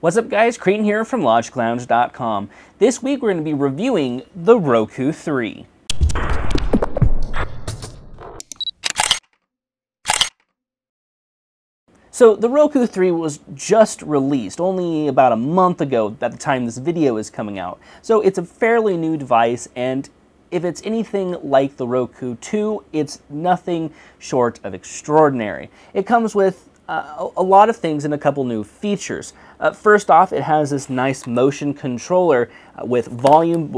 What's up guys, Creighton here from LogicLounge.com. This week we're going to be reviewing the Roku 3. So the Roku 3 was just released only about a month ago at the time this video is coming out. So it's a fairly new device, and if it's anything like the Roku 2, it's nothing short of extraordinary. It comes with a lot of things and a couple new features. First off, it has this nice motion controller with volume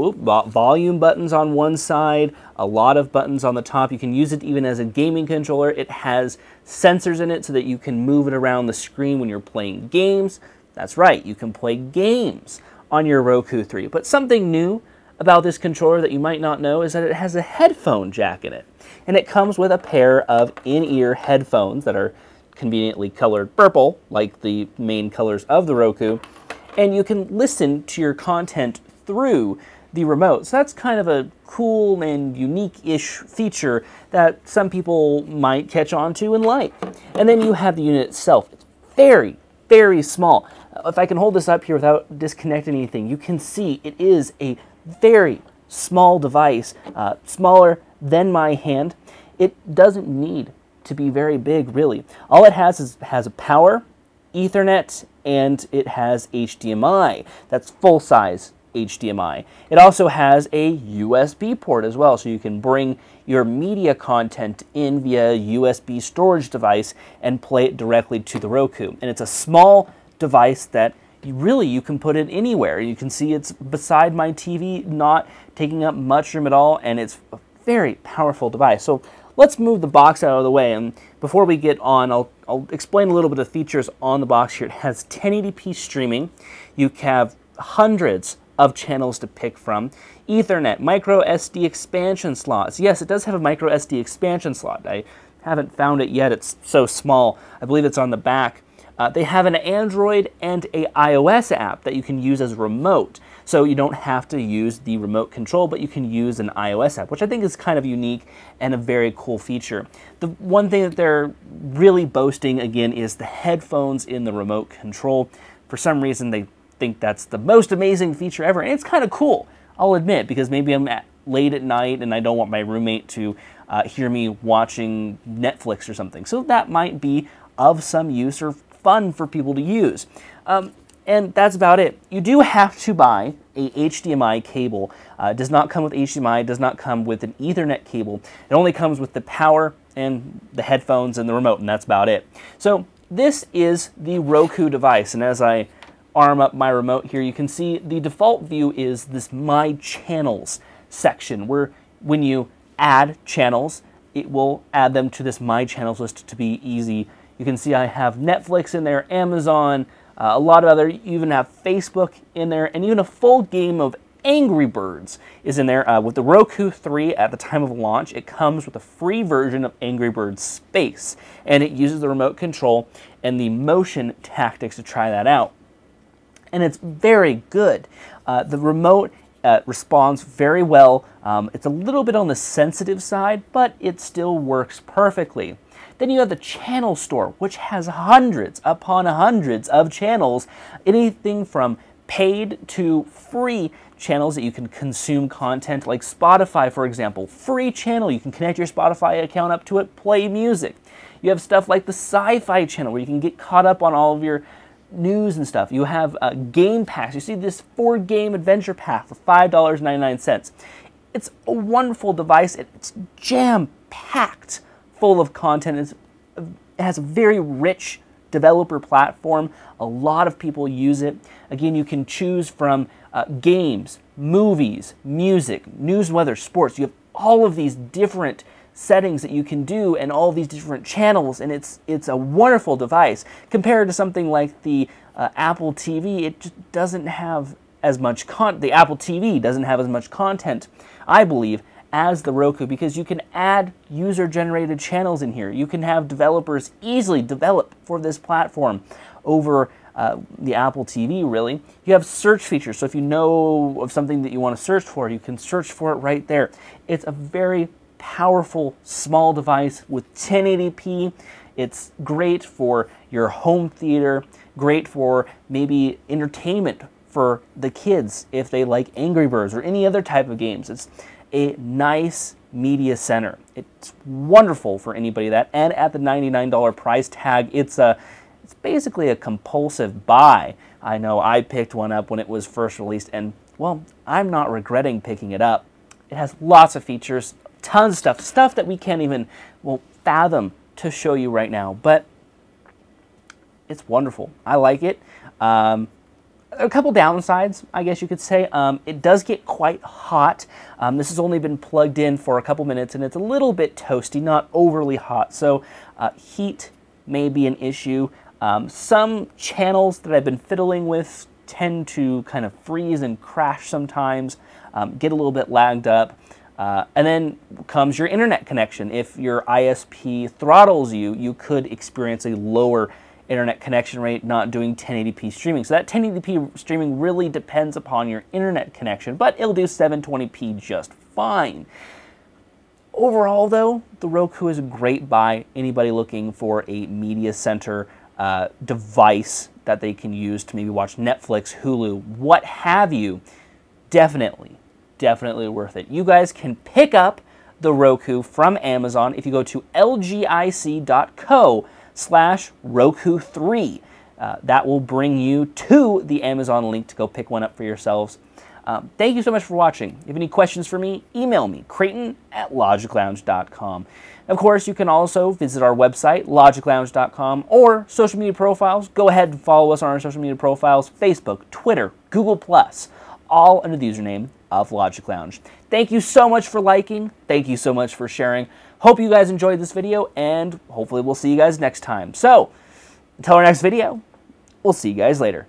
buttons on one side, a lot of buttons on the top. You can use it even as a gaming controller. It has sensors in it so that you can move it around the screen when you're playing games. That's right, you can play games on your Roku 3. But something new about this controller that you might not know is that it has a headphone jack in it. And it comes with a pair of in-ear headphones that are conveniently colored purple, like the main colors of the Roku, and you can listen to your content through the remote. So that's kind of a cool and unique-ish feature that some people might catch on to and like. And then you have the unit itself. It's very, very small. If I can hold this up here without disconnecting anything, you can see it is a very small device, smaller than my hand. It doesn't need to be very big, really. All it has a power, Ethernet, and it has HDMI. That's full-size HDMI. It also has a USB port as well, so you can bring your media content in via USB storage device and play it directly to the Roku. And it's a small device that you can put it anywhere. You can see it's beside my TV, not taking up much room at all, and it's a very powerful device. So let's move the box out of the way, and before we get on, I'll explain a little bit of features on the box here. It has 1080p streaming. You have hundreds of channels to pick from. Ethernet, micro SD expansion slots. Yes, it does have a micro SD expansion slot. I haven't found it yet. It's so small. I believe it's on the back. They have an Android and a iOS app that you can use as remote. So you don't have to use the remote control, but you can use an iOS app, which I think is kind of unique and a very cool feature. The one thing that they're really boasting, again, is the headphones in the remote control. For some reason, they think that's the most amazing feature ever, and it's kind of cool, I'll admit, because maybe I'm late at night and I don't want my roommate to hear me watching Netflix or something. So that might be of some use or fun for people to use. And that's about it. You do have to buy a HDMI cable. It does not come with HDMI, it does not come with an Ethernet cable. It only comes with the power and the headphones and the remote, and that's about it. So this is the Roku device, and as I arm up my remote here, you can see the default view is this My Channels section, where when you add channels, it will add them to this My Channels list to be easy. You can see I have Netflix in there, Amazon, a lot of other, you even have Facebook in there, and even a full game of Angry Birds is in there. With the Roku 3 at the time of launch, it comes with a free version of Angry Birds Space, and it uses the remote control and the motion tactics to try that out. And it's very good. The remote responds very well. It's a little bit on the sensitive side, but it still works perfectly. Then you have the channel store, which has hundreds upon hundreds of channels, anything from paid to free channels that you can consume content, like Spotify, for example. Free channel, you can connect your Spotify account up to it, play music. You have stuff like the Sci-Fi channel, where you can get caught up on all of your news and stuff. You have game packs. You see this 4-game adventure pack for $5.99. It's a wonderful device. It's jam-packed full of content. It has a very rich developer platform. A lot of people use it. Again, you can choose from games, movies, music, news, weather, sports. You have all of these different settings that you can do and all these different channels, and it's a wonderful device. Compared to something like the Apple TV, it just doesn't have as much the Apple TV doesn't have as much content, I believe, as the Roku, because you can add user-generated channels in here. You can have developers easily develop for this platform over the Apple TV, really. You have search features, so if you know of something that you want to search for, you can search for it right there. It's a very powerful, small device with 1080p. It's great for your home theater, great for maybe entertainment for the kids if they like Angry Birds or any other type of games. It's a nice media center. It's wonderful for anybody that, and at the $99 price tag, it's basically a compulsive buy. I know I picked one up when it was first released, and well, I'm not regretting picking it up. It has lots of features, tons of stuff that we can't even, well, fathom to show you right now, but it's wonderful. I like it. A couple downsides, I guess you could say. It does get quite hot. This has only been plugged in for a couple minutes, and it's a little bit toasty, not overly hot, so heat may be an issue. Some channels that I've been fiddling with tend to kind of freeze and crash sometimes, get a little bit lagged up. And then comes your internet connection. If your ISP throttles you, you could experience a lower internet connection rate not doing 1080p streaming. So that 1080p streaming really depends upon your internet connection, but it'll do 720p just fine. Overall though, the Roku is a great buy. Anybody looking for a media center device that they can use to maybe watch Netflix, Hulu, what have you, definitely worth it. You guys can pick up the Roku from Amazon if you go to lgic.co/Roku3. That will bring you to the Amazon link to go pick one up for yourselves. Thank you so much for watching. If you have any questions for me, email me, Creighton@LogicLounge.com. Of course, you can also visit our website, LogicLounge.com, or social media profiles. Go ahead and follow us on our social media profiles, Facebook, Twitter, Google+, all under the username of LogicLounge. Thank you so much for liking. Thank you so much for sharing. Hope you guys enjoyed this video, and hopefully we'll see you guys next time. So, until our next video, we'll see you guys later.